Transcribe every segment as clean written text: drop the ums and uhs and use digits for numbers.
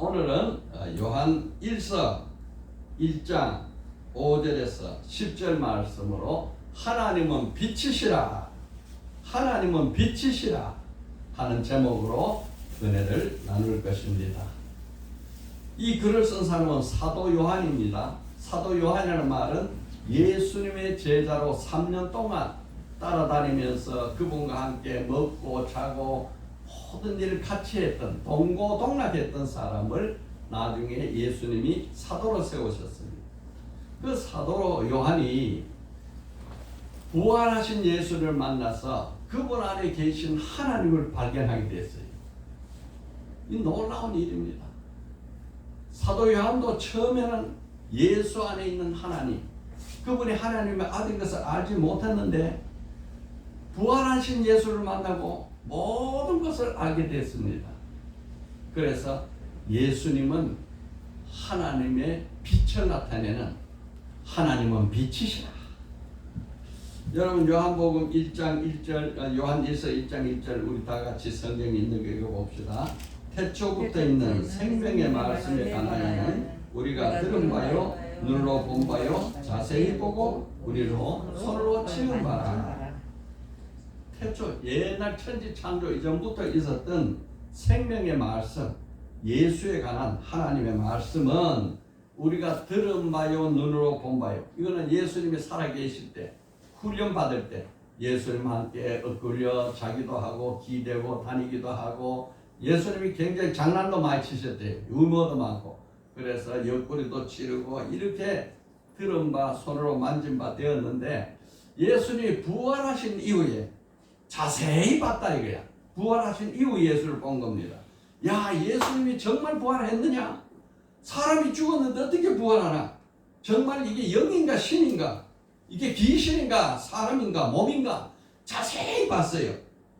오늘은 요한 1서 1장 5절에서 10절 말씀으로 하나님은 빛이시라, 하나님은 빛이시라 하는 제목으로 은혜를 나눌 것입니다. 이 글을 쓴 사람은 사도 요한입니다. 사도 요한이라는 말은 예수님의 제자로 3년 동안 따라다니면서 그분과 함께 먹고 자고 모든 일을 같이 했던, 동고동락했던 사람을 나중에 예수님이 사도로 세우셨습니다. 그 사도 요한이 부활하신 예수를 만나서 그분 안에 계신 하나님을 발견하게 됐어요. 이 놀라운 일입니다. 사도 요한도 처음에는 예수 안에 있는 하나님, 그분이 하나님의 아들인 것을 알지 못했는데 부활하신 예수를 만나고 모든 것을 알게 됐습니다. 그래서 예수님은 하나님의 빛을 나타내는 하나님은 빛이시라. 여러분 요한복음 1장 1절, 요한 1서 1장 1절 우리 다 같이 성경에 있는 거 읽어봅시다. 태초부터 있는 생명의 말씀에 관하여는 우리가 들은 바요, 눈으로 본 바요, 자세히 보고 우리로 손으로 치은 바라. 태초 옛날 천지 창조 이전부터 있었던 생명의 말씀, 예수에 관한 하나님의 말씀은 우리가 들은 바요, 눈으로 본 바요. 이거는 예수님이 살아계실 때, 훈련 받을 때 예수님과 함께 엇굴려 자기도 하고 기대고 다니기도 하고, 예수님이 굉장히 장난도 많이 치셨대요. 유머도 많고. 그래서 옆구리도 치르고 이렇게 들은 바, 손으로 만진 바 되었는데, 예수님이 부활하신 이후에 자세히 봤다 이거야. 부활하신 이후 예수를 본 겁니다. 야, 예수님이 정말 부활했느냐? 사람이 죽었는데 어떻게 부활하나? 정말 이게 영인가 신인가? 이게 귀신인가 사람인가 몸인가? 자세히 봤어요.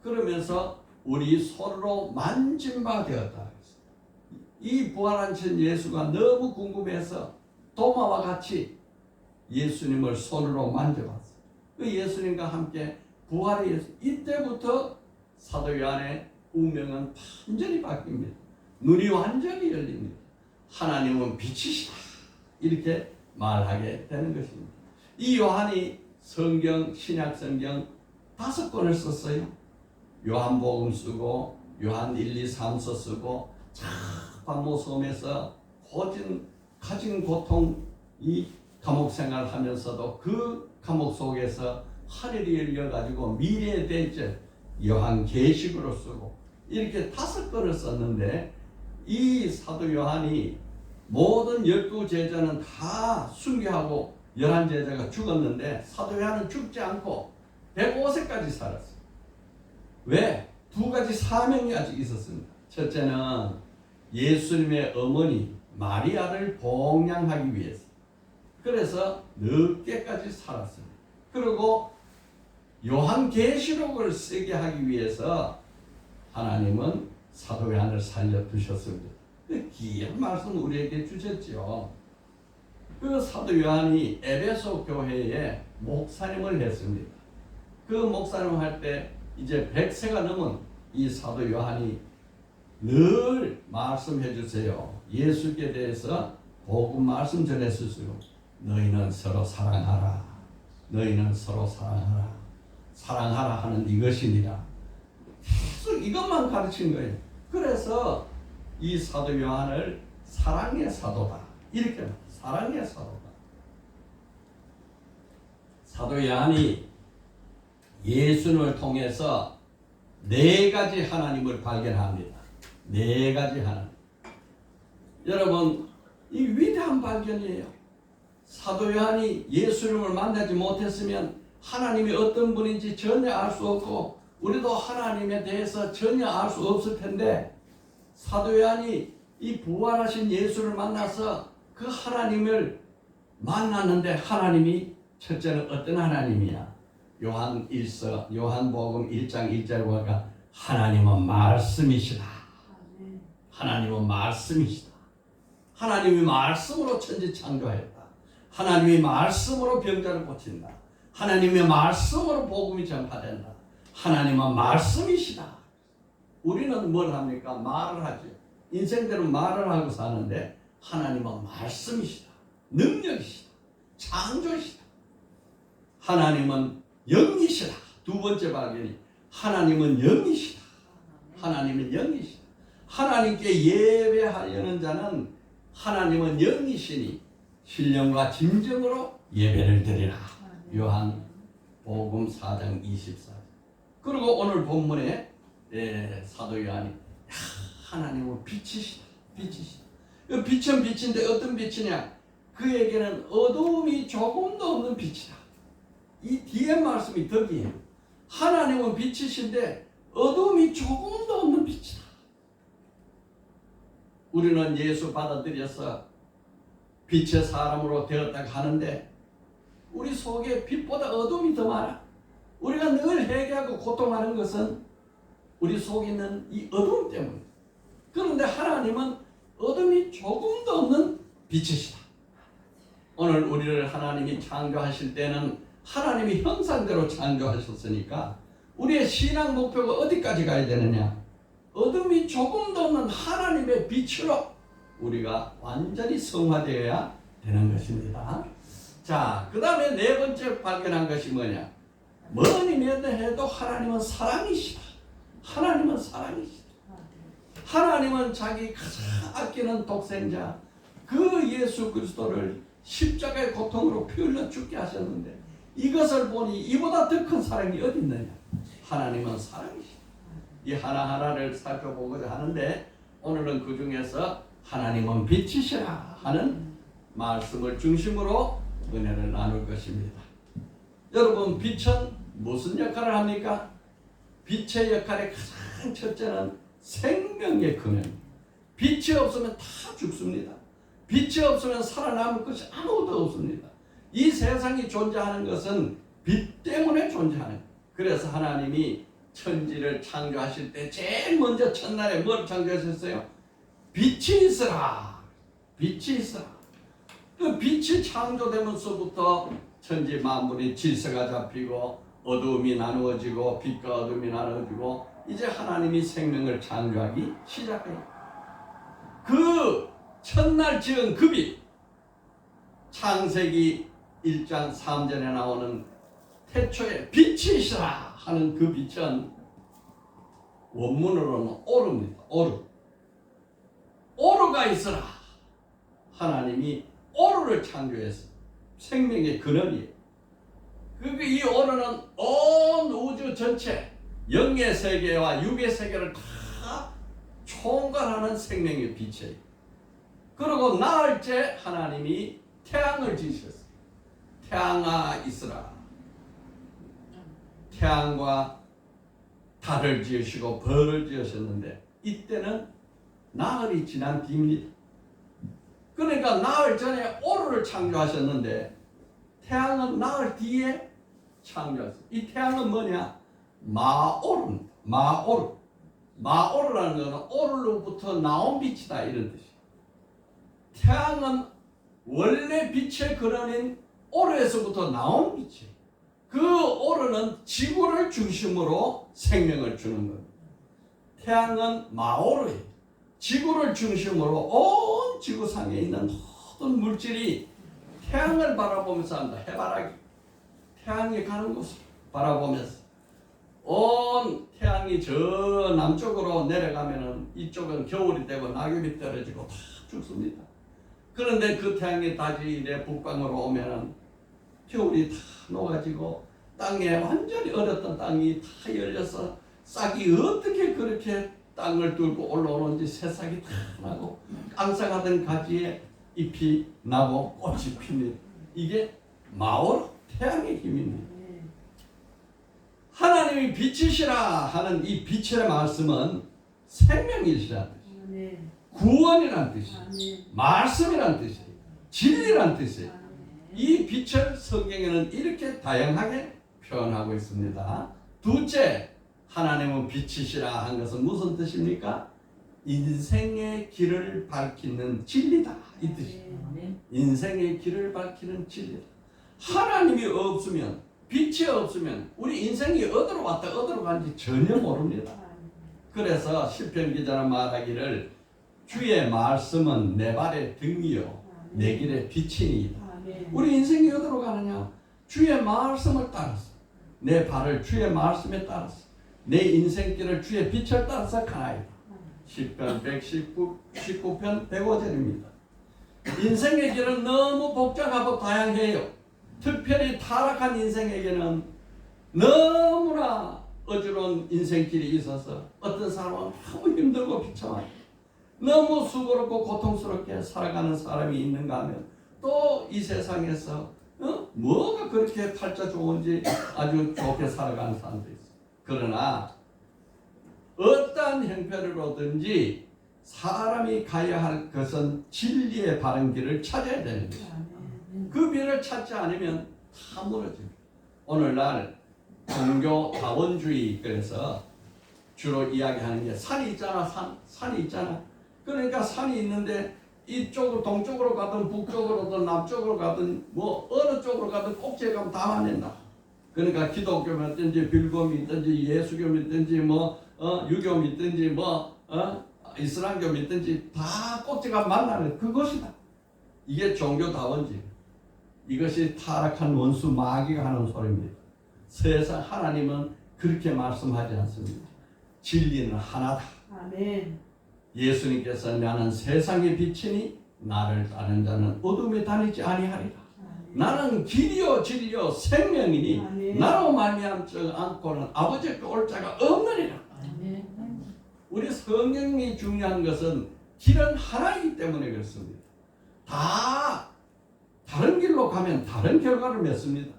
그러면서 우리 손으로 만진 바 되었다. 이 부활하신 예수가 너무 궁금해서 도마와 같이 예수님을 손으로 만져봤어요. 그 예수님과 함께 부활의 예수, 이때부터 사도 요한의 운명은 완전히 바뀝니다. 눈이 완전히 열립니다. 하나님은 빛이시다 이렇게 말하게 되는 것입니다. 이 요한이 성경, 신약 성경 5권을 썼어요. 요한복음 쓰고 요한 1, 2, 3서 쓰고 박모섬에서 가진 고통, 이 감옥 생활하면서도 그 감옥 속에서 하늘이 열려가지고 미래의 대절 요한계시록으로 쓰고 이렇게 5권을 썼는데, 이 사도 요한이 모든 12제자는 다 순교하고 11제자가 죽었는데 사도 요한은 죽지 않고 105세까지 살았어요. 왜? 2가지 사명이 아직 있었습니다. 첫째는 예수님의 어머니 마리아를 봉양하기 위해서, 그래서 늦게까지 살았습니다. 그리고 요한계시록을 쓰게 하기 위해서 하나님은 사도 요한을 살려두셨습니다. 귀한 말씀 우리에게 주셨죠. 그 사도 요한이 에베소 교회에 목사님을 했습니다. 그 목사님을 할 때 이제 100세가 넘은 이 사도 요한이 늘 말씀해 주세요. 예수께 대해서 복음 말씀 전했으시고, 너희는 서로 사랑하라, 너희는 서로 사랑하라, 사랑하라 하는 이것이니라. 계속 이것만 가르친 거예요. 그래서 이 사도 요한을 사랑의 사도다 이렇게 말해요. 사랑의 사도다. 사도 요한이 예수님을 통해서 4가지 하나님을 발견합니다. 4가지 하나님. 여러분, 이 위대한 발견이에요. 사도 요한이 예수님을 만나지 못했으면 하나님이 어떤 분인지 전혀 알 수 없고 우리도 하나님에 대해서 전혀 알 수 없을 텐데, 사도 요한이 이 부활하신 예수를 만나서 그 하나님을 만났는데, 하나님이 첫째는 어떤 하나님이야? 요한 1서, 요한복음 1장 1절 보니까 하나님은 말씀이시다. 하나님은 말씀이시다. 하나님이 말씀으로 천지 창조했다. 하나님이 말씀으로 병자를 고친다. 하나님의 말씀으로 복음이 전파된다. 하나님은 말씀이시다. 우리는 뭘 합니까? 말을 하죠. 인생대로 말을 하고 사는데 하나님은 말씀이시다. 능력이시다. 창조이시다. 하나님은 영이시다. 두 번째 발견이 하나님은 영이시다. 하나님은 영이시다. 하나님께 예배하려는 자는 하나님은 영이시니 신령과 진정으로 예배를 드리라. 요한복음 4장 24절. 그리고 오늘 본문에 사도 요한이 하나님은 빛이시다. 빛이시다. 빛은 빛인데 어떤 빛이냐? 그에게는 어두움이 조금도 없는 빛이다. 이 뒤에 말씀이 덕이에요. 하나님은 빛이신데 어두움이 조금도 없는 빛이다. 우리는 예수 받아들여서 빛의 사람으로 되었다고 하는데 우리 속에 빛보다 어둠이 더 많아. 우리가 늘 회개하고 고통하는 것은 우리 속에 있는 이 어둠 때문에. 그런데 하나님은 어둠이 조금도 없는 빛이시다. 오늘 우리를 하나님이 창조하실 때는 하나님이 형상대로 창조하셨으니까 우리의 신앙 목표가 어디까지 가야 되느냐? 어둠이 조금도 없는 하나님의 빛으로 우리가 완전히 성화되어야 되는 것입니다. 자, 그 다음에 네 번째 발견한 것이 뭐냐? 뭐니 뭐니 해도 하나님은 사랑이시다. 하나님은 사랑이시다. 하나님은 자기 가장 아끼는 독생자 그 예수 그리스도를 십자가의 고통으로 피 흘려 죽게 하셨는데 이것을 보니 이보다 더 큰 사랑이 어디 있느냐? 하나님은 사랑이시다. 이 하나하나를 살펴보고자 하는데 오늘은 그 중에서 하나님은 빛이시라 하는 말씀을 중심으로 은혜를 나눌 것입니다. 여러분, 빛은 무슨 역할을 합니까? 빛의 역할의 가장 첫째는 생명의 근원. 빛이 없으면 다 죽습니다. 빛이 없으면 살아남을 것이 아무것도 없습니다. 이 세상이 존재하는 것은 빛 때문에 존재하는 거예요. 그래서 하나님이 천지를 창조하실 때 제일 먼저 첫날에 뭘 창조하셨어요? 빛이 있으라. 빛이 있으라. 그 빛이 창조되면서부터 천지 만물이 질서가 잡히고 어두움이 나누어지고 빛과 어둠이 나누어지고 이제 하나님이 생명을 창조하기 시작해요. 그 첫날 지은 그 빛, 창세기 1장 3절에 나오는 태초에 빛이시라 하는 그 빛은 원문으로는 오르입니다. 오르. 오르가 있으라. 하나님이 오르를 창조했어. 생명의 근원이에요. 그리고 이 오르는 온 우주 전체, 영의 세계와 육의 세계를 다 총괄하는 생명의 빛이에요. 그리고 나흘째 하나님이 태양을 지으셨어요. 태양아 있으라. 태양과 달을 지으시고 벌을 지으셨는데 이때는 나흘이 지난 뒤입니다. 그러니까 나흘 전에 오르를 창조하셨는데 태양은 나흘 뒤에 창조하셨어요. 이 태양은 뭐냐? 마오르입니다. 마오르. 마오르라는 것은 오르로부터 나온 빛이다 이런 뜻이에요. 태양은 원래 빛의 근원인 오르에서부터 나온 빛이에요. 그 오르는 지구를 중심으로 생명을 주는 겁니다. 태양은 마오르예요. 지구를 중심으로 온 지구상에 있는 모든 물질이 태양을 바라보면서 한다. 해바라기. 태양이 가는 곳을 바라보면서 온 태양이 저 남쪽으로 내려가면은 이쪽은 겨울이 되고 낙엽이 떨어지고 다 죽습니다. 그런데 그 태양이 다시 이래 북방으로 오면은 겨울이 다 녹아지고 땅에 완전히 얼었던 땅이 다 열려서 싹이 어떻게 그렇게 땅을 뚫고 올라오는지 새싹이 다 나고 깡상하던 가지에 잎이 나고 꽃이 핍니다. 이게 마오르 태양의 힘입니다. 하나님이 빛이시라 하는 이 빛의 말씀은 생명이시라는 뜻이에요. 구원이라는 뜻이에요. 말씀이라는 뜻이에요. 진리라는 뜻이에요. 이 빛을 성경에는 이렇게 다양하게 표현하고 있습니다. 둘째, 하나님은 빛이시라 한 것은 무슨 뜻입니까? 인생의 길을 밝히는 진리다 이 뜻이에요. 인생의 길을 밝히는 진리다. 하나님이 없으면, 빛이 없으면 우리 인생이 어디로 왔다 어디로 간지 전혀 모릅니다. 그래서 시편 기자는 말하기를 주의 말씀은 내 발의 등이요 내 길의 빛이니이다. 아멘. 우리 인생이 어디로 가느냐? 주의 말씀을 따라서 내 발을 주의 말씀에 따라서 내 인생길을 주의 빛을 따라서 가나이다. 시편 119편 105절입니다. 인생의 길은 너무 복잡하고 다양해요. 특별히 타락한 인생에게는 너무나 어지러운 인생길이 있어서 어떤 사람은 너무 힘들고 비참하고 너무 수고롭고 고통스럽게 살아가는 사람이 있는가 하면 또 이 세상에서 뭐가 그렇게 팔자 좋은지 아주 좋게 살아가는 사람도 있어요. 그러나 어떠한 형편으로든지 사람이 가야 할 것은 진리의 바른 길을 찾아야 되는 것입니다. 그 길을 찾지 않으면 다 무너집니다. 오늘날 종교 다원주의 그래서 주로 이야기하는 게 산이 있잖아. 산이 있잖아. 그러니까 산이 있는데 이쪽으로 동쪽으로 가든 북쪽으로든 남쪽으로 가든 뭐 어느 쪽으로 가든 꼭지에 가면 다 만난다. 그러니까 기독교 믿든지 빌고 믿든지 예수교 믿든지 뭐 유교 믿든지 뭐 이슬람교 믿든지 다 꼭지가 만나는 그것이다. 이게 종교다원주의. 이것이 타락한 원수 마귀가 하는 소리입니다. 세상 하나님은 그렇게 말씀하지 않습니다. 진리는 하나다. 아멘. 예수님께서 나는 세상의 빛이니 나를 따르는 자는 어둠에 다니지 아니하리라. 나는 길이요 진리요 생명이니 아멘. 나로 말미암지 않고는 아버지께 올 자가 없느니라. 아멘. 우리 성경이 중요한 것은 길은 하나이기 때문에 그렇습니다. 다 다른 길로 가면 다른 결과를 맺습니다.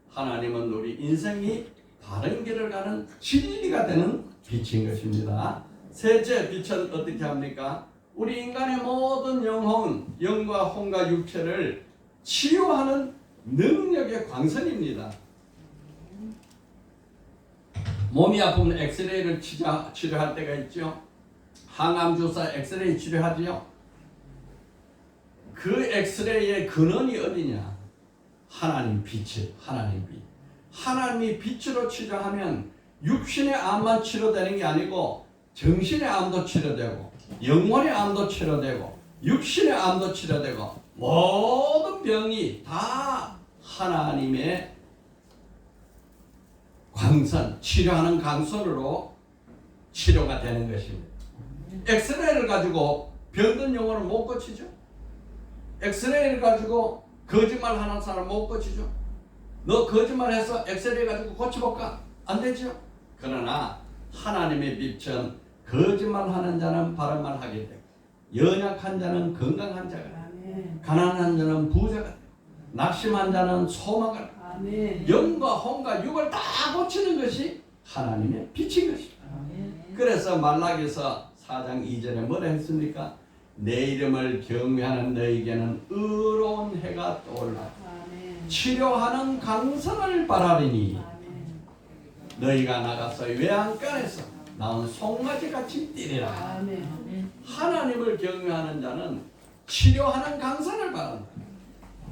하나님은 우리 인생이 다른 길을 가는 진리가 되는 빛인 것입니다. 셋째 빛은 어떻게 합니까? 우리 인간의 모든 영과 혼과 육체를 치유하는 능력의 광선입니다. 몸이 아프면 엑스레이를 치료할 때가 있죠. 항암 주사 엑스레이 치료하지요. 그 엑스레이의 근원이 어디냐? 하나님 빛이에요. 하나님 빛. 하나님이 빛으로 치료하면 육신의 암만 치료되는 게 아니고 정신의 암도 치료되고 영혼의 암도 치료되고 육신의 암도 치료되고 모든 병이 다 하나님의 광선, 치료하는 광선으로 치료가 되는 것입니다. 엑스레이를 가지고 병든 영혼을 못 고치죠. 엑스레이를 가지고 거짓말하는 사람 못 고치죠. 너 거짓말해서 엑스레이 가지고 고쳐볼까? 안 되죠. 그러나 하나님의 빛은 거짓말하는 자는 바른 말 하게 되고 연약한 자는 건강한 자가 되고 가난한 자는 부자가 되고 낙심한 자는 소망을 되고 영과 혼과 육을 다 고치는 것이 하나님의 빛인 것입니다. 그래서 말라기서 4장 2절에 뭐라 했습니까? 내 이름을 경외하는 너에게는 의로운 해가 떠올라 치료하는 강선을 바라리니 너희가 나가서 외양간에서 나온 송아지같이 뛰리라. 하나님을 경외하는 자는 치료하는 강선을 바란다.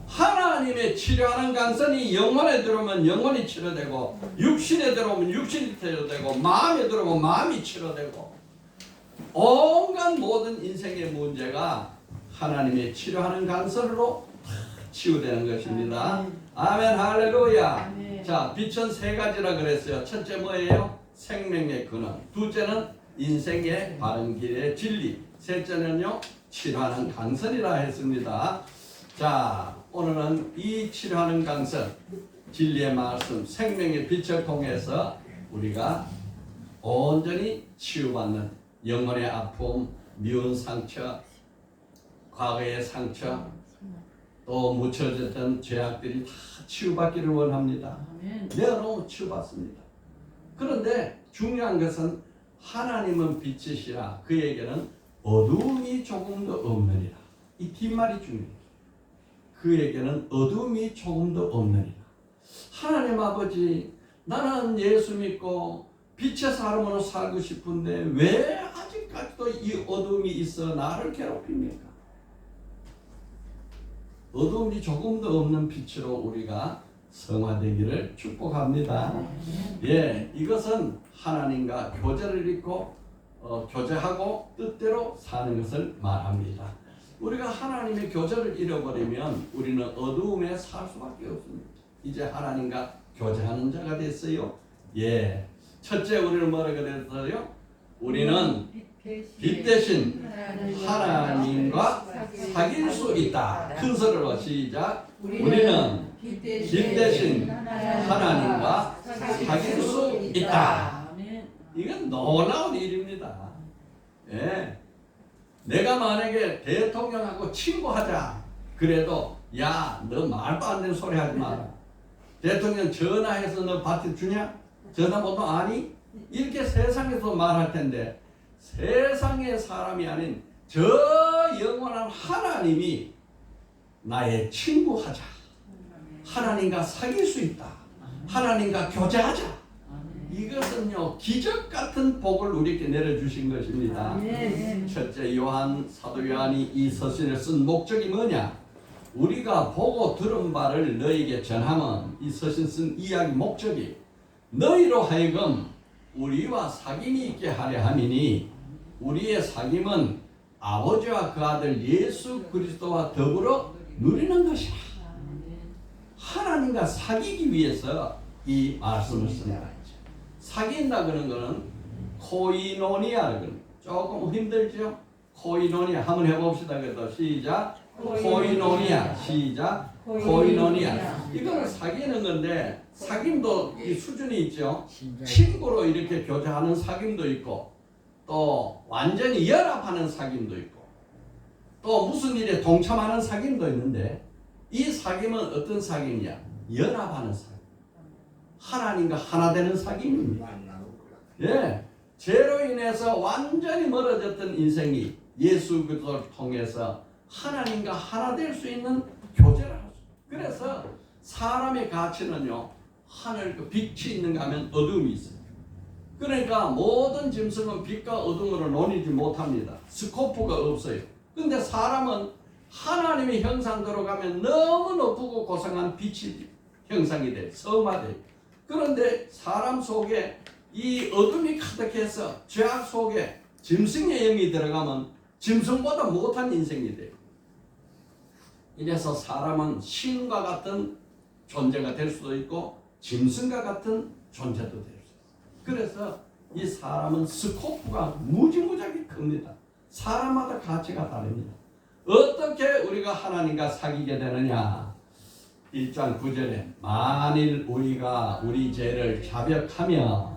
하나님의 치료하는 강선이 영혼에 들어오면 영혼이 치료되고 육신에 들어오면 육신이 치료되고 마음에 들어오면 마음이 치료되고 온갖 모든 인생의 문제가 하나님의 치료하는 강선으로 치유되는 것입니다. 아멘 할렐루야. 아멘. 자, 빛은 세 가지라 그랬어요. 첫째 뭐예요? 생명의 근원. 둘째는 인생의 바른 길의 진리. 셋째는요 치료하는 강선이라 했습니다. 자, 오늘은 이 치료하는 강선, 진리의 말씀, 생명의 빛을 통해서 우리가 온전히 치유받는 영혼의 아픔, 미운 상처, 과거의 상처, 또 묻혀졌던 죄악들이 다 치유받기를 원합니다. 내가 너무 치유받습니다. 그런데 중요한 것은 하나님은 빛이시라 그에게는 어둠이 조금도 없느니라. 이 뒷말이 중요해요. 그에게는 어둠이 조금도 없느니라. 하나님 아버지, 나는 예수 믿고 빛의 사람으로 살고 싶은데 왜 아직까지도 이 어둠이 있어 나를 괴롭힙니까? 어둠이 조금도 없는 빛으로 우리가 성화되기를 축복합니다. 예, 이것은 하나님과 교제를 잇고 교제하고 뜻대로 사는 것을 말합니다. 우리가 하나님의 교제를 잃어버리면 우리는 어두움에 살 수밖에 없습니다. 이제 하나님과 교제하는 자가 됐어요. 예, 첫째 우리는 뭐라 그랬어요? 우리는 빛 대신 하나님과 사귈 수 있다. 큰 소리로 시작. 우리는 빛 대신 하나님과 사귈 수 있다. 이건 놀라운 일입니다. 예. 내가 만약에 대통령하고 친구하자 그래도 야, 너 말도 안 되는 소리 하지 마라. 대통령 전화해서 너 밭에 주냐? 전화번호 아니? 이렇게 세상에서 말할 텐데 세상의 사람이 아닌 저 영원한 하나님이 나의 친구하자. 하나님과 사귈 수 있다. 하나님과 교제하자. 이것은요 기적 같은 복을 우리에게 내려주신 것입니다. 첫째 사도 요한이 이 서신을 쓴 목적이 뭐냐? 우리가 보고 들은 바를 너에게 전하면 이 서신 쓴 이야기 목적이 너희로 하여금 우리와 사귐이 있게 하려 함이니 우리의 사귐은 아버지와 그 아들 예수 그리스도와 더불어 누리는 것이라. 하나님과 사귀기 위해서 이 말씀을 씁니다. 사귄다 그런 거는 코이노니아 그런 조금 힘들죠? 코이노니아 한번 해봅시다. 그래서 시작. 코이노니아 시작. 코이노니아 이거는 사귀는 건데 사귐도 이 수준이 있죠. 친구로 이렇게 교제하는 사귐도 있고 또 완전히 연합하는 사귐도 있고 또 무슨 일에 동참하는 사귐도 있는데 이 사귐은 어떤 사귐이냐? 연합하는 사귐. 하나님과 하나 되는 사귐입니다. 예, 죄로 인해서 완전히 멀어졌던 인생이 예수 그리스도를 통해서 하나님과 하나 될 수 있는 교제를 할 수. 그래서 사람의 가치는요, 하늘 그 빛이 있는가 하면 어둠이 있어요. 그러니까 모든 짐승은 빛과 어둠으로 논이지 못합니다. 스코프가 없어요. 근데 사람은 하나님의 형상대로 가면 너무 높고 고상한 빛이 형상이 돼, 성화돼. 그런데 사람 속에 이 어둠이 가득해서 죄악 속에 짐승의 영이 들어가면 짐승보다 못한 인생이 돼요. 이래서 사람은 신과 같은 존재가 될 수도 있고 짐승과 같은 존재도 될 수 있어요. 그래서 이 사람은 스코프가 무지무지하게 큽니다. 사람마다 가치가 다릅니다. 어떻게 우리가 하나님과 사귀게 되느냐? 1장 9절에 만일 우리가 우리 죄를 자백하면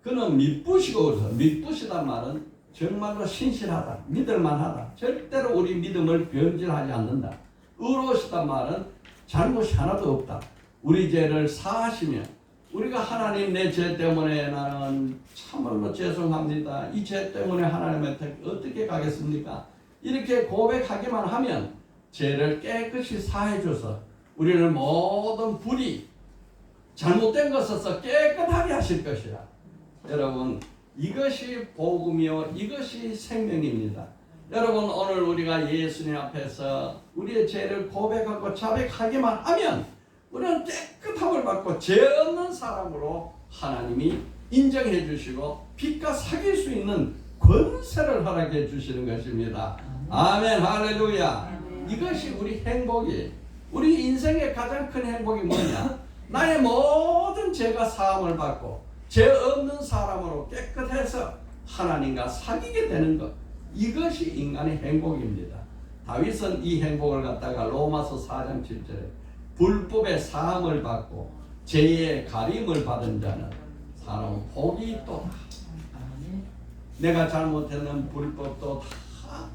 그는 믿으시고 그래서 믿으시단 말은 정말로 신실하다, 믿을만하다. 절대로 우리 믿음을 변질하지 않는다. 의로우시단 말은 잘못이 하나도 없다. 우리 죄를 사하시면 우리가 하나님 내 죄 때문에 나는 참말로 죄송합니다. 이 죄 때문에 하나님한테 어떻게 가겠습니까? 이렇게 고백하기만 하면 죄를 깨끗이 사해 줘서 우리는 모든 불이 잘못된 것에서 깨끗하게 하실 것이라. 여러분, 이것이 복음이요 이것이 생명입니다. 여러분, 오늘 우리가 예수님 앞에서 우리의 죄를 고백하고 자백하기만 하면 우리는 깨끗함을 받고 죄 없는 사람으로 하나님이 인정해 주시고 빛과 사귈 수 있는 권세를 허락해 주시는 것입니다. 아멘, 할렐루야. 이것이 우리 행복이에요. 우리 인생의 가장 큰 행복이 뭐냐? 나의 모든 죄가 사함을 받고 죄 없는 사람으로 깨끗해서 하나님과 사귀게 되는 것. 이것이 인간의 행복입니다. 다윗은 이 행복을 갖다가 로마서 4장 7절에 불법의 사함을 받고 죄의 가림을 받은 자는 사람은 복이 있도다. 내가 잘못했는 불법도 다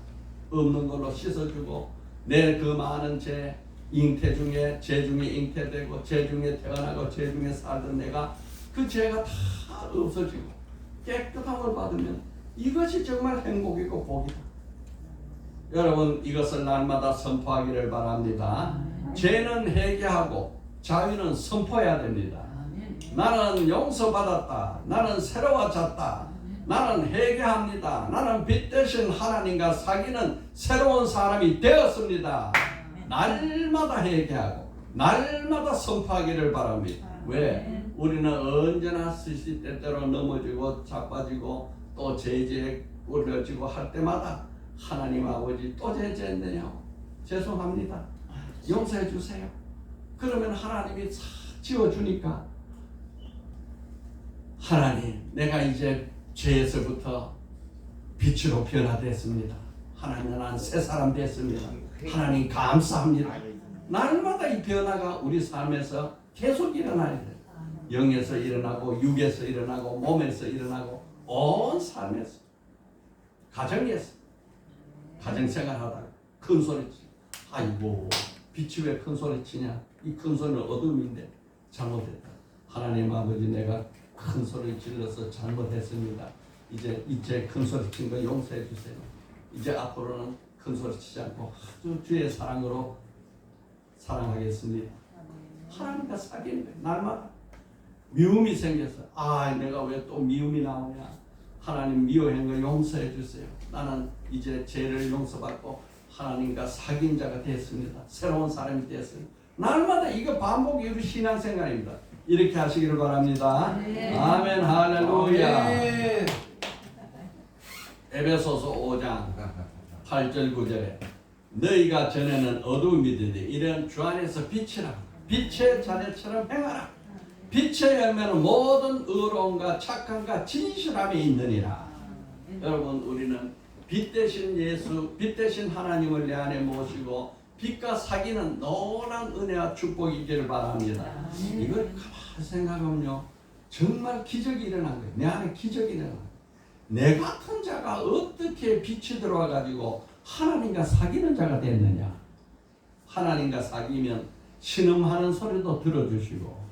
없는 걸로 씻어주고 내 그 많은 죄 잉태 중에 죄 중에 잉태되고 죄 중에 태어나고 죄 중에 살던 내가 그 죄가 다 없어지고 깨끗함을 받으면 이것이 정말 행복이고 복이다. 여러분, 이것을 날마다 선포하기를 바랍니다. 죄는 회개하고 자유는 선포해야 됩니다. 나는 용서받았다. 나는 새로워졌다. 나는 회개합니다. 나는 빛 대신 하나님과 사귀는 새로운 사람이 되었습니다. 날마다 회개하고 날마다 선포하기를 바랍니다. 왜? 우리는 언제나 시시때때로 넘어지고 자빠지고 또 제재 올려지고 할 때마다 하나님 아버지 또 제재했네요. 죄송합니다. 용서해 주세요. 그러면 하나님이 싹 지워주니까 하나님 내가 이제 죄에서부터 빛으로 변화됐습니다. 하나님 난 새 사람 됐습니다. 하나님 감사합니다. 날마다 이 변화가 우리 삶에서 계속 일어나야 돼요. 영에서 일어나고 육에서 일어나고 몸에서 일어나고 온 삶에서 가정에서 가정생활하다가 큰 소리치 아이고 빛이 왜 큰 소리치냐 이 큰 소리는 어둠인데 잘못했다. 하나님 아버지 내가 큰 소리 질러서 잘못했습니다. 이제 큰 소리 친 거 용서해 주세요. 이제 앞으로는 큰 소리 치지 않고 아주 주의 사랑으로 사랑하겠습니다. 하나님과 사귀는 거예요. 날마다 미움이 생겨서 내가 왜 또 미움이 나오냐. 하나님 미워한 거 용서해 주세요. 나는 이제 죄를 용서받고 하나님과 사귄 자가 됐습니다. 새로운 사람이 됐습니다. 날마다 이거 반복이 우리 신앙생활입니다. 이렇게 하시기를 바랍니다. 네. 아멘 할렐루야. 네. 에베소서 5장 8절 9절에 너희가 전에는 어두움이되되 이런 주 안에서 빛이라 빛의 자녀처럼 행하라. 빛의 열매는 모든 의로움과 착함과 진실함이 있느니라. 여러분 우리는 빛 대신 예수, 빛 대신 하나님을 내 안에 모시고 빛과 사귀는 노란 은혜와 축복이 있기를 바랍니다. 이걸 가만히 생각하면요 정말 기적이 일어난 거예요. 내 안에 기적이 일어난 거예요. 내 같은 자가 어떻게 빛이 들어와 가지고 하나님과 사귀는 자가 됐느냐. 하나님과 사귀면 신음하는 소리도 들어주시고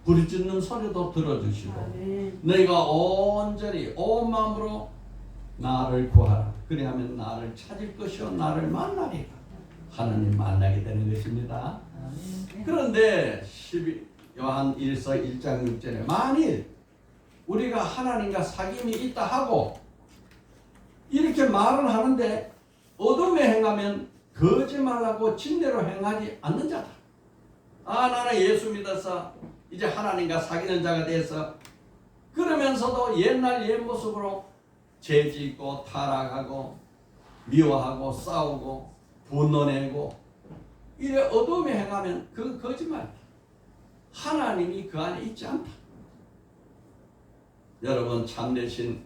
부르짖는 소리도 들어주시고 너희가 온전히 온 마음으로 나를 구하라. 그리하면 나를 찾을 것이요 나를 만나리라. 하나님 만나게 되는 것입니다. 그런데 요한 1서 1장 6절에 만일 우리가 하나님과 사귐이 있다 하고 이렇게 말을 하는데 어둠에 행하면 거짓말하고 진대로 행하지 않는 자다. 나는 예수 믿어서 이제 하나님과 사귀는 자가 돼서 그러면서도 옛날 옛 모습으로 죄짓고 타락하고 미워하고 싸우고 분노내고 이래 어둠에 행하면 그건 거짓말이다. 하나님이 그 안에 있지 않다. 여러분 참되신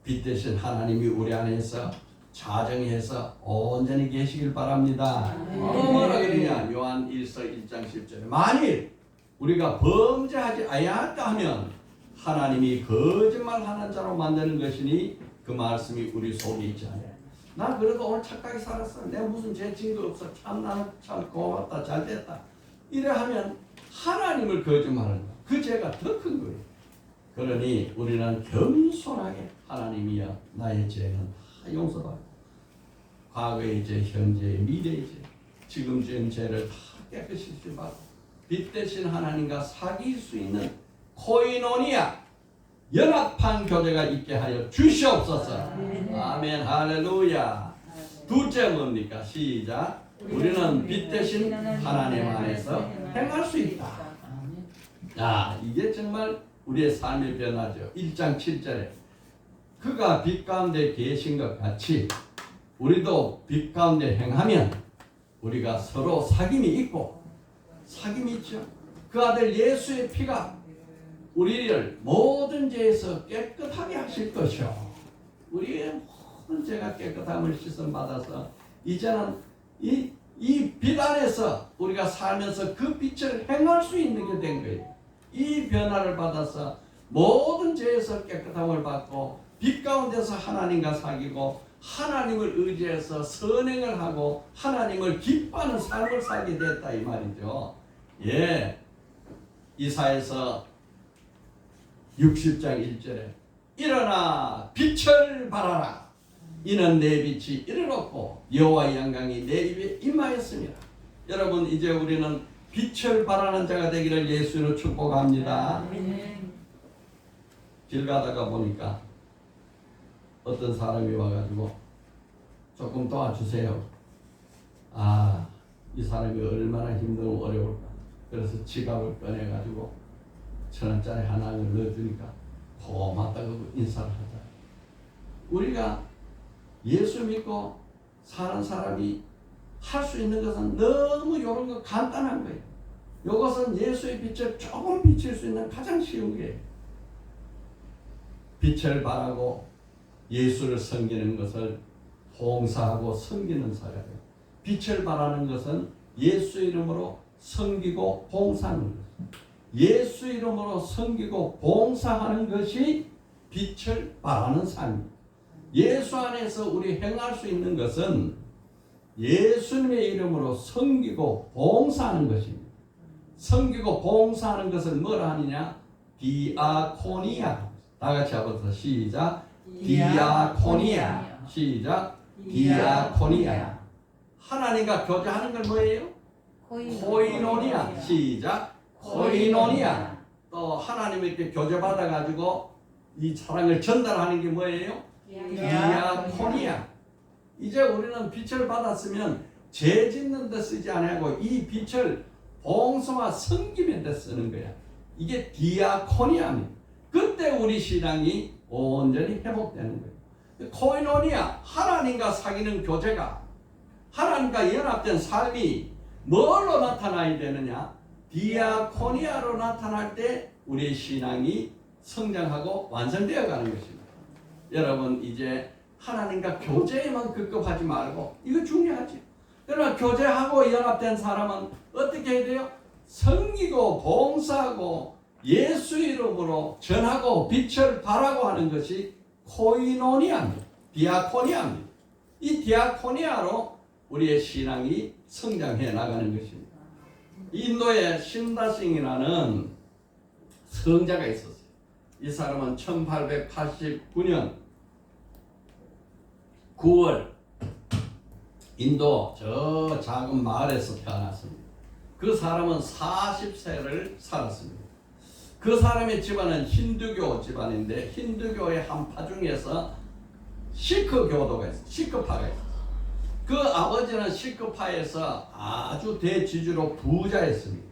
빛 되신 하나님이 우리 안에서 자정해서 온전히 계시길 바랍니다. 뭐라 그러냐 요한 1서 1장 10절에 만일 우리가 범죄하지 아니하였다 하면 하나님이 거짓말하는 자로 만드는 것이니 그 말씀이 우리 속에 있지 않아요. 난 그래도 오늘 착하게 살았어. 내가 무슨 죄 진 거 없어. 참 나는 참 고맙다. 잘 됐다. 이래 하면 하나님을 거짓말하는 거야. 그 죄가 더 큰 거예요. 그러니 우리는 겸손하게 하나님이여 나의 죄는 다 용서받고 과거의 죄, 현재의 미래의 죄, 지금 지은 죄를 다 깨끗이 받고 빛 대신 하나님과 사귈 수 있는 코이노니아 연합한 교제가 있게 하여 주시옵소서. 아멘 할렐루야. 둘째 뭡니까? 시작. 우리는 빛 대신 하나님 안에서 행할 수 있다. 이게 정말 우리의 삶의 변화죠. 1장 7절에 그가 빛 가운데 계신 것 같이 우리도 빛 가운데 행하면 우리가 서로 사귐이 있고 사귐이 있죠. 그 아들 예수의 피가 우리를 모든 죄에서 깨끗하게 하실 것이요. 우리의 모든 죄가 깨끗함을 씻음 받아서 이제는 이 빛 안에서 우리가 살면서 그 빛을 행할 수 있는 게 된 거예요. 이 변화를 받아서 모든 죄에서 깨끗함을 받고 빛 가운데서 하나님과 사귀고 하나님을 의지해서 선행을 하고 하나님을 기뻐하는 삶을 살게 됐다 이 말이죠. 예, 이사야서 60장 1절에 일어나 빛을 발하라. 이는 내 빛이 이르렀고 여호와의 영광이 내 입에 임하였습니다. 여러분 이제 우리는 빛을 발하는 자가 되기를 예수로 축복합니다. 길 가다가 보니까 어떤 사람이 와가지고 조금 도와주세요. 이 사람이 얼마나 힘들고 어려울까. 그래서 지갑을 꺼내가지고 1,000원짜리 하나를 넣어주니까 고맙다고 인사를 하자. 우리가 예수 믿고 사는 사람이 할 수 있는 것은 너무 이런 거 간단한 거예요. 이것은 예수의 빛을 조금 비칠 수 있는 가장 쉬운 게 빛을 발하고 예수를 섬기는 것을 봉사하고 섬기는 사람이에요. 빛을 발하는 것은 예수 이름으로 섬기고 봉사하는 것. 예수 이름으로 섬기고 봉사하는 것이 빛을 발하는 삶입니다. 예수 안에서 우리 행할 수 있는 것은 예수님의 이름으로 섬기고 봉사하는 것입니다. 섬기고 봉사하는 것을 뭐라 하느냐? 디아코니아. 다 같이 한번 시작. 디아코니아. 시작. 디아코니아. 하나님과 교제하는 건 뭐예요? 코이노니아. 시작. 코이노니아. 또 하나님께 교제받아 가지고 이 사랑을 전달하는 게 뭐예요? 디아코니아. 이제 우리는 빛을 받았으면 죄 짓는 데 쓰지 아니하고 이 빛을 봉사와 섬김에 데 쓰는 거야. 이게 디아코니아입니다. 그때 우리 신앙이 온전히 회복되는 거예요. 코이노니아, 하나님과 사귀는 교제가, 하나님과 연합된 삶이 뭘로 나타나야 되느냐? 디아코니아로 나타날 때 우리의 신앙이 성장하고 완성되어 가는 것입니다. 여러분, 이제 하나님과 교제에만 급급하지 말고, 이거 중요하지. 그러나 교제하고 연합된 사람은 어떻게 해야 돼요? 섬기고 봉사하고 예수 이름으로 전하고 빛을 발하고 하는 것이 코이노니아입니다. 디아코니아입니다. 이 디아코니아로 우리의 신앙이 성장해 나가는 것입니다. 인도에 신다싱이라는 성자가 있었어요. 이 사람은 1889년 9월 인도 저 작은 마을에서 태어났습니다. 그 사람은 40세를 살았습니다. 그 사람의 집안은 힌두교 집안인데 힌두교의 한 파 중에서 시크 교도가 있어요. 시크파가 있어요. 그 아버지는 시크파에서 아주 대지주로 부자였습니다.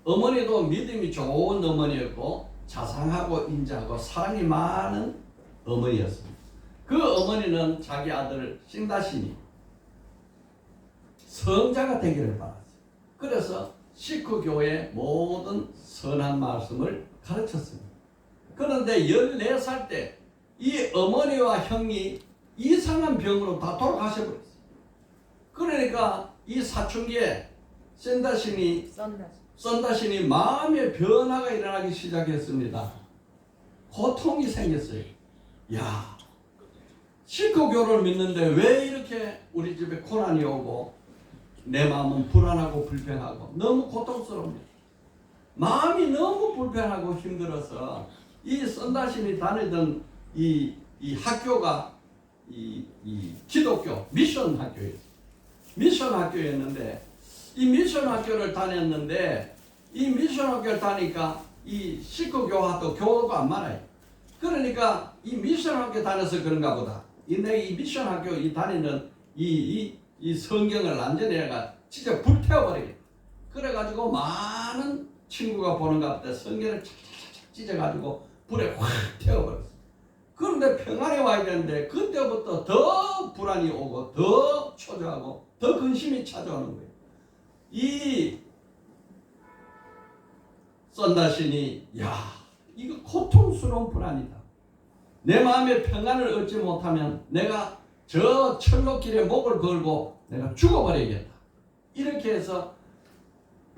어머니도 믿음이 좋은 어머니였고 자상하고 인자하고 사랑이 많은 어머니였습니다. 그 어머니는 자기 아들 신다신이 성자가 되기를 바랐어요. 그래서 시크 교회의 모든 선한 말씀을 가르쳤습니다. 그런데 14살 때 이 어머니와 형이 이상한 병으로 다 돌아가셔버렸어요. 그러니까 이 사춘기에 썬다신이 마음의 변화가 일어나기 시작했습니다. 고통이 생겼어요. 야, 시크교를 믿는데 왜 이렇게 우리 집에 고난이 오고 내 마음은 불안하고 불평하고 너무 고통스럽니다. 마음이 너무 불편하고 힘들어서 이 썬다신이 다니던 이 학교가 이 기독교 미션 학교였어요. 미션 학교였는데 이 미션 학교를 다녔는데 이 미션 학교를 다니까 이 시크교와도 교우가 안 많아요. 그러니까 이 미션 학교 다녀서 그런가 보다. 이 미션 학교 다니는 이 성경을 완전히 내가 진짜 불태워버리겠다. 그래가지고 많은 친구가 보는가 보다. 성경을 착착착 찢어가지고 불에 확 태워버렸어. 그런데 평안이 와야 되는데 그때부터 더 불안이 오고 더 초조하고 더 근심이 찾아오는 거예요. 이 썬다신이 이거 고통스러운 불안이다. 내 마음의 평안을 얻지 못하면 내가 저 철로길에 목을 걸고 내가 죽어버리겠다. 이렇게 해서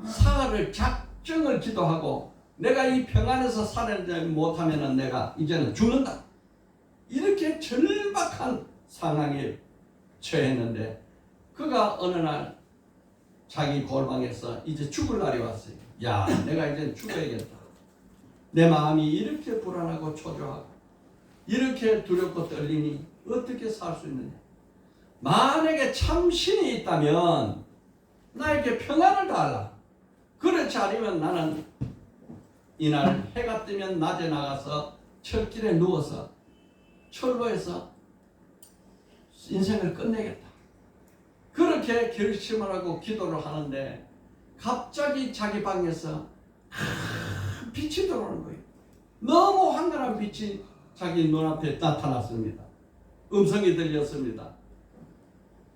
사흘을 작정을 기도하고 내가 이 평안에서 살지 못하면 내가 이제는 죽는다. 이렇게 절박한 상황에 처했는데 그가 어느 날 자기 골방에서 이제 죽을 날이 왔어요. 내가 이제 죽어야겠다. 내 마음이 이렇게 불안하고 초조하고 이렇게 두렵고 떨리니 어떻게 살 수 있느냐. 만약에 참 신이 있다면 나에게 평안을 달라. 그렇지 않으면 나는 이날 해가 뜨면 낮에 나가서 철길에 누워서 철로에서 인생을 끝내겠다. 그렇게 결심을 하고 기도를 하는데 갑자기 자기 방에서 큰 빛이 들어오는 거예요. 너무 황홀한 빛이 자기 눈앞에 나타났습니다. 음성이 들렸습니다.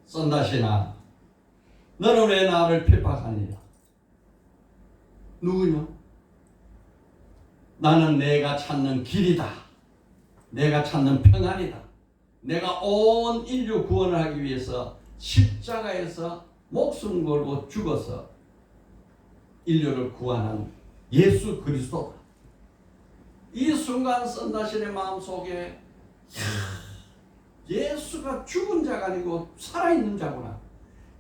썬다시나, 너는 왜 나를 핍박하느냐? 누구냐? 나는 내가 찾는 길이다. 내가 찾는 평안이다. 내가 온 인류 구원을 하기 위해서 십자가에서 목숨 걸고 죽어서 인류를 구원한 예수 그리스도다. 이 순간 썬다신의 마음속에 예수가 죽은 자가 아니고 살아있는 자구나.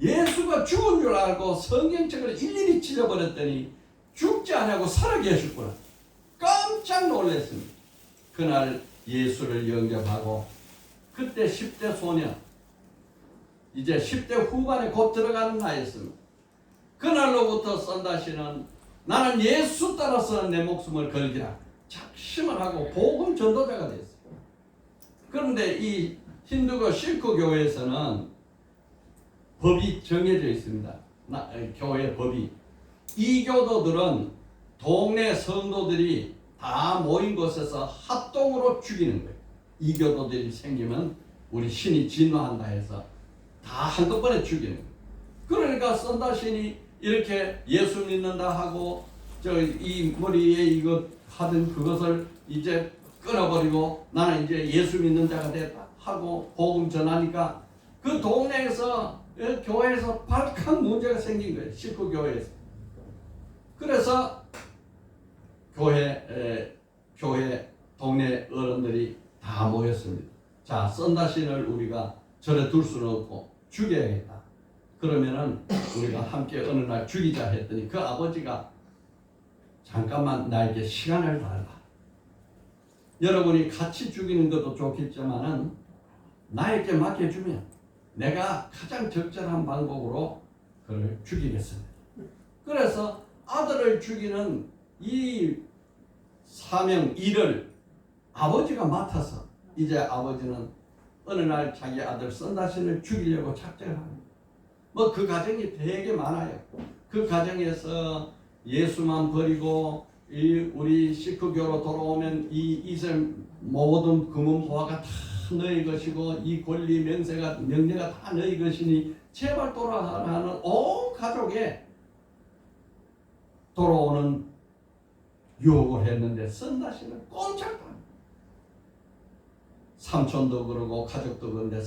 예수가 죽은 줄 알고 성경책을 일일이 찢어버렸더니 죽지 않고 살아계셨구나. 깜짝 놀랐습니다. 그날 예수를 영접하고 그때 10대 소년, 이제 10대 후반에 곧 들어가는 나이였습니다. 그날로부터 썬다시는 나는 예수 따라서는 내 목숨을 걸기라 작심을 하고 복음 전도자가 됐어요. 그런데 이 힌두교 실크 교회에서는 법이 정해져 있습니다. 교회 법이. 이교도들은 동네 성도들이 다 모인 곳에서 합동으로 죽이는 거예요. 이교도들이 생기면 우리 신이 진노한다 해서 다 한꺼번에 죽이는 거예요. 그러니까 썬다신이 이렇게 예수 믿는다 하고 이 머리에 이거 하던 그것을 이제 끊어버리고 나는 이제 예수 믿는 자가 됐다 하고 복음 전하니까 그 동네에서 교회에서 발칵 문제가 생긴 거예요. 실크 교회에서. 그래서 교회 동네 어른들이 다 모였습니다. 자, 썬다신을 우리가 절에 둘 수는 없고 죽여야겠다. 그러면은 우리가 함께 어느 날 죽이자 했더니 그 아버지가 잠깐만 나에게 시간을 달라. 여러분이 같이 죽이는 것도 좋겠지만은 나에게 맡겨주면 내가 가장 적절한 방법으로 그를 죽이겠습니다. 그래서 아들을 죽이는 이 사명 일을 아버지가 맡아서 이제 아버지는 어느 날 자기 아들 썬다신을 죽이려고 작정을 합니다. 뭐 그 가정이 되게 많아요. 그 가정에서 예수만 버리고 우리 시크교로 돌아오면 이 이슬 모든 금은 보화가 다 너희 것이고 이 권리 명예가 다 너희 것이니 제발 돌아가라 하는 온 가족에 돌아오는 유혹을 했는데 썬다신은 꼼짝도 안 해요. 삼촌도 그러고 가족도 그런데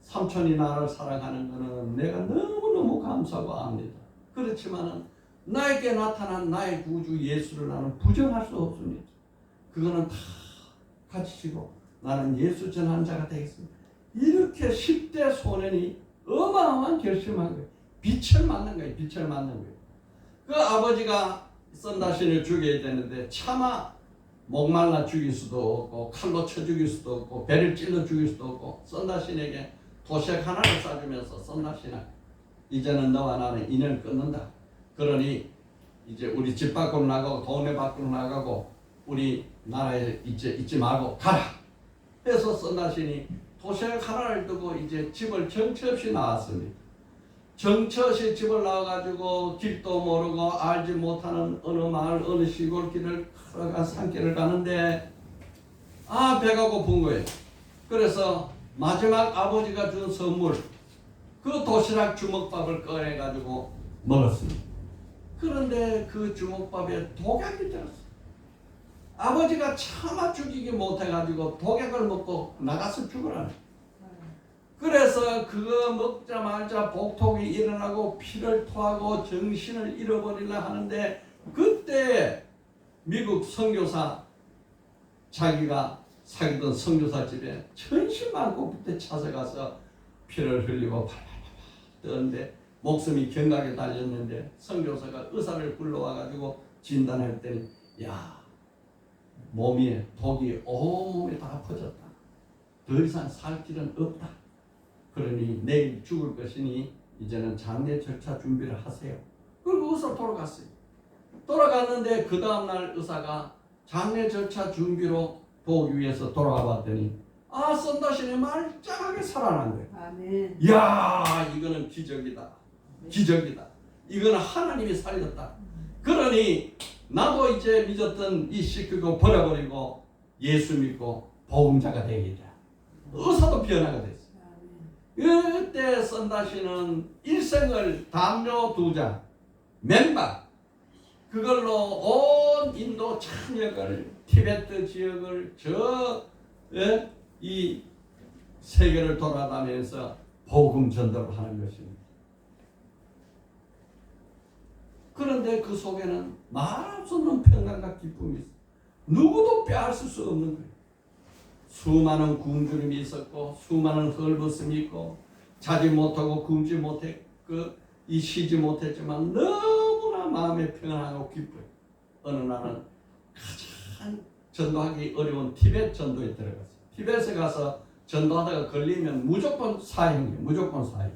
삼촌이 나를 사랑하는 것은 내가 너무너무 감사하고 압니다. 그렇지만은 나에게 나타난 나의 구주 예수를 나는 부정할 수 없습니다. 그거는 다 가지시고 나는 예수 전한 자가 되겠습니다. 이렇게 10대 소년이 어마어마한 결심한 거예요. 빛을 맞는 거예요. 빛을 맞는 거예요. 그 아버지가 썬다신을 죽여야 되는데 차마 목말라 죽일 수도 없고 칼로 쳐 죽일 수도 없고 배를 찔러 죽일 수도 없고 썬다신에게 도시락 하나를 싸주면서 썬다신아 이제는 너와 나는 인연을 끊는다. 그러니 이제 우리 집 밖으로 나가고 동네 밖으로 나가고 우리 나라에 있지 말고 가라. 해서 썬다신이 도시락 하나를 두고 이제 집을 정처 없이 나왔습니다. 정처 없이 집을 나와가지고 길도 모르고 알지 못하는 어느 마을 어느 시골길을 걸어가 산길을 가는데 배가 고픈 거예요. 그래서 마지막 아버지가 준 선물 그 도시락 주먹밥을 꺼내가지고 먹었습니다. 그런데 그 주먹밥에 독약이 들었어요. 아버지가 차마 죽이기 못해가지고 독약을 먹고 나가서 죽으라는. 그래서 그거 먹자마자 복통이 일어나고 피를 토하고 정신을 잃어버리려 하는데 그때 미국 선교사 자기가 사귀던 선교사 집에 천신만고부터 찾아가서 피를 흘리고 팔팔팔 떠는데 목숨이 경각에 달렸는데 선교사가 의사를 불러와가지고 진단했더니 야 몸에 독이 온몸에 다 퍼졌다. 더 이상 살 길은 없다. 그러니 내일 죽을 것이니 이제는 장례 절차 준비를 하세요. 그리고 의사 돌아갔어요. 돌아갔는데 그 다음날 의사가 장례 절차 준비로 보기 위해서 돌아가 봤더니 썬다신이 말짱하게 살아난 거예요. 아멘. 이야 이거는 기적이다. 기적이다. 이거는 하나님이 살렸다. 그러니 나도 이제 믿었던 이 시크고 버려버리고 예수 믿고 복음자가 되겠다. 의사도 변화가 됐어요. 이때 선다시는 일생을 담요 2장, 맨발 그걸로 온 인도 천역을 티베트 지역을 이 세계를 돌아다니면서 복음 전도를 하는 것입니다. 그런데 그 속에는 말할 수 없는 평강과 기쁨이 있어요. 누구도 빼앗을 수 없는 거예요. 수많은 굶주림이 있었고 수많은 헐벗음이 있고 자지 못하고 굶지 못했고 쉬지 못했지만 너무나 마음에 평안하고 기뻐요. 어느 날은 가장 전도하기 어려운 티벳 전도에 들어갔어요. 티벳에 가서 전도하다가 걸리면 무조건 사형이에요. 무조건 사형.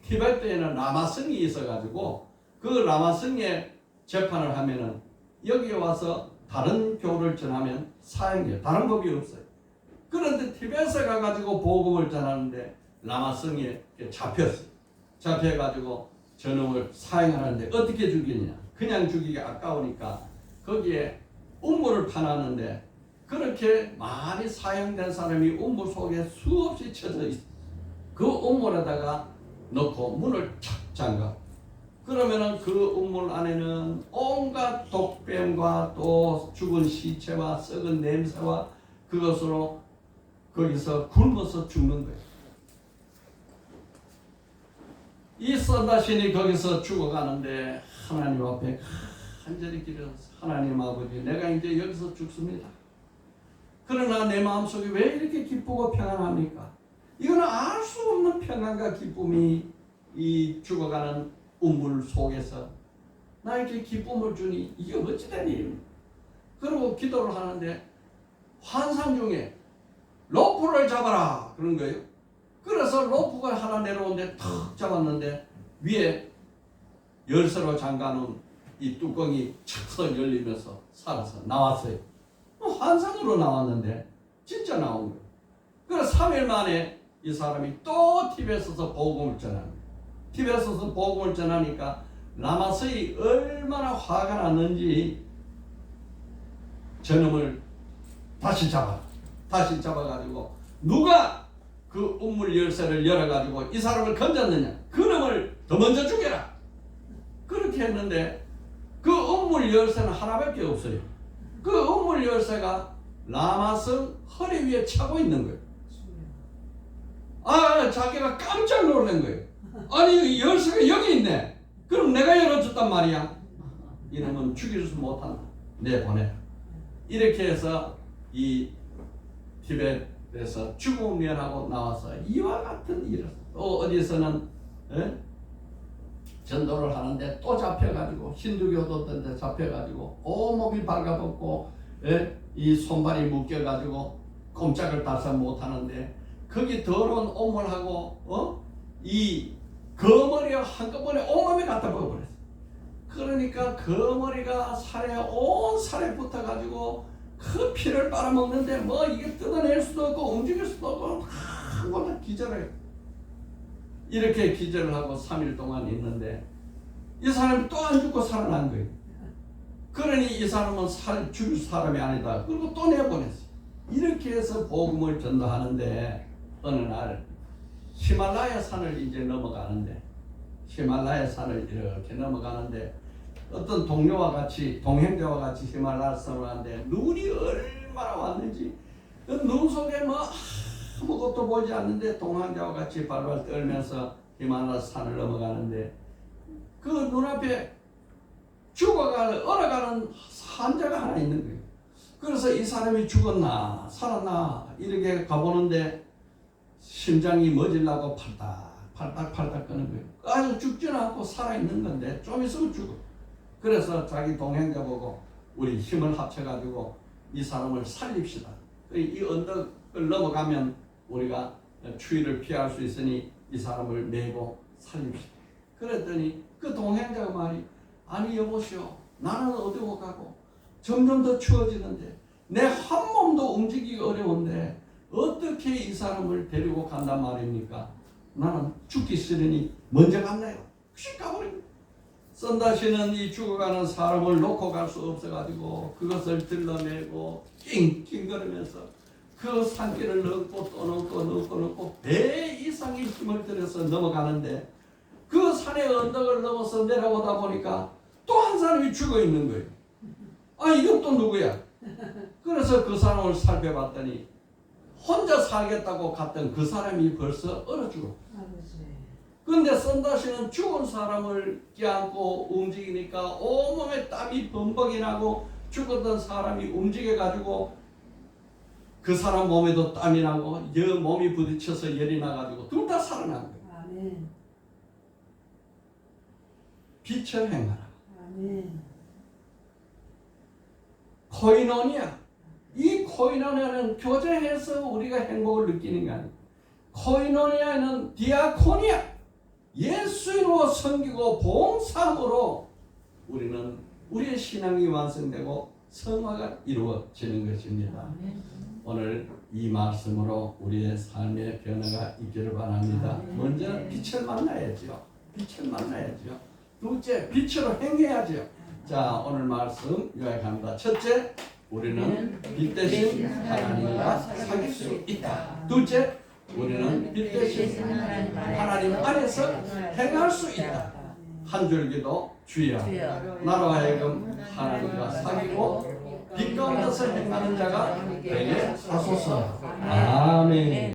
티베트에는 라마성이 있어가지고 그 라마성에 재판을 하면은 여기에 와서 다른 교를 전하면 사형이에요. 다른 법이 없어요. 그런데 티베트에 가가지고 복음을 전하는데 라마성에 잡혔어요. 잡혀가지고 저놈을 사형하는데 어떻게 죽이냐? 그냥 죽이기 아까우니까 거기에 운물을 파놨는데 그렇게 많이 사형된 사람이 운물 속에 수없이 쳐져 있어요. 그 운물에다가 넣고 문을 착 잠가. 그러면은 그 운물 안에는 온갖 독뱀과 또 죽은 시체와 썩은 냄새와 그것으로 거기서 굶어서 죽는 거예요. 이 선다신이 거기서 죽어가는데 하나님 앞에 간절히 기도해서 하나님 아버지 내가 이제 여기서 죽습니다. 그러나 내 마음속에 왜 이렇게 기쁘고 평안합니까? 이거는 알 수 없는 평안과 기쁨이 이 죽어가는 우물 속에서 나에게 기쁨을 주니 이게 어찌된 일입니까? 그리고 기도를 하는데 환상 중에 로프를 잡아라 그런 거예요. 그래서 로프가 하나 내려오는데 탁 잡았는데 위에 열쇠로 잠가놓은 이 뚜껑이 착 열리면서 살아서 나왔어요. 환상으로 나왔는데 진짜 나온 거예요. 그래서 3일 만에 이 사람이 또 티베트에서 복음을 전합니다. 티베트에서 복음을 전하니까 라마스이 얼마나 화가 났는지 저놈을 다시 잡아가지고 누가 그 우물 열쇠를 열어가지고 이 사람을 건졌느냐? 그놈을 더 먼저 죽여라. 그렇게 했는데 그 우물 열쇠는 하나밖에 없어요. 그 우물 열쇠가 라마스 허리 위에 차고 있는 거예요. 자기가 깜짝 놀란 거예요. 아니 열쇠가 여기 있네. 그럼 내가 열어줬단 말이야. 이놈은 죽일 수 못한다. 내보내라. 이렇게 해서 이 티벳에서 죽음을 면하고 나와서 이와 같은 일을 또 어디서는 전도를 하는데 또 잡혀가지고 힌두교도들한테 잡혀가지고 온몸이 발가벗고 이 손발이 묶여가지고 꼼짝을 달싹 못하는데 거기 더러운 오물하고 이 거머리가 한꺼번에 온몸에 갖다 버려버렸어. 그러니까 거머리가 온 살에 붙어가지고 그 피를 빨아먹는데 뭐 이게 뜯어낼 수도 없고 움직일 수도 없고 아무것도 기절해요. 이렇게 기절을 하고 3일 동안 있는데 이 사람이 또 안 죽고 살아난 거예요. 그러니 이 사람은 죽일 사람이 아니다. 그리고 또 내보냈어요. 이렇게 해서 복음을 전도하는데 어느 날 히말라야 산을 이제 넘어가는데 히말라야 산을 이렇게 넘어가는데 어떤 동행자와 같이 히말라야 산을 가는데 눈이 얼마나 왔는지 그 눈 속에 뭐 아무것도 보지 않는데 동행자와 같이 발발 떨면서 히말라야 산을 넘어가는데 그 눈앞에 얼어가는 환자가 하나 있는 거예요. 그래서 이 사람이 죽었나 살았나 이렇게 가보는데 심장이 멎으려고 팔딱 끄는 거예요. 아주 죽지는 않고 살아있는 건데 좀 있으면 죽어. 그래서 자기 동행자 보고 우리 힘을 합쳐가지고 이 사람을 살립시다. 이 언덕을 넘어가면 우리가 추위를 피할 수 있으니 이 사람을 메고 살립시다. 그랬더니 그 동행자가 말이 아니 여보시오 나는 어디로 가고 점점 더 추워지는데 내 한 몸도 움직이기 어려운데 어떻게 이 사람을 데리고 간단 말입니까? 나는 죽기 싫으니 먼저 갔나요? 휙 가버린 선다시는 이 죽어가는 사람을 놓고 갈 수 없어가지고 그것을 들러내고 낑낑거리면서 그 산길을 넘고 또 넘고 배 이상의 힘을 들여서 넘어가는데 그 산의 언덕을 넘어서 내려오다 보니까 또 한 사람이 죽어 있는 거예요. 아, 이건 또 누구야? 그래서 그 사람을 살펴봤더니 혼자 살겠다고 갔던 그 사람이 벌써 얼어 죽어. 근데 썬다시는 죽은 사람을 껴안고 움직이니까 온몸에 땀이 범벅이 나고 죽었던 사람이 움직여가지고 그 사람 몸에도 땀이 나고 몸이 부딪혀서 열이 나가지고 둘 다 살아난 거예요. 아멘. 빛을 행하라. 아멘. 코이노니아. 이 코이노니아는 교제해서 우리가 행복을 느끼는 게 아니에요. 코이노니아는 디아코니아. 예수로 섬기고 봉사함으로 우리는 우리의 신앙이 완성되고 성화가 이루어지는 것입니다. 오늘 이 말씀으로 우리의 삶의 변화가 있기를 바랍니다. 먼저 빛을 만나야죠. 빛을 만나야죠. 둘째, 빛으로 행해야죠. 자, 오늘 말씀 요약합니다. 첫째, 우리는 빛 대신 하나님과 사귈 수 있다. 둘째, 우리는 빛 대신 하나님 안에서 행할 수 있다. 한 줄기도 주여 나로 하여금 하나님과 사귀고 빛 가운데서 행하는 자가 되게 하소서. 아멘.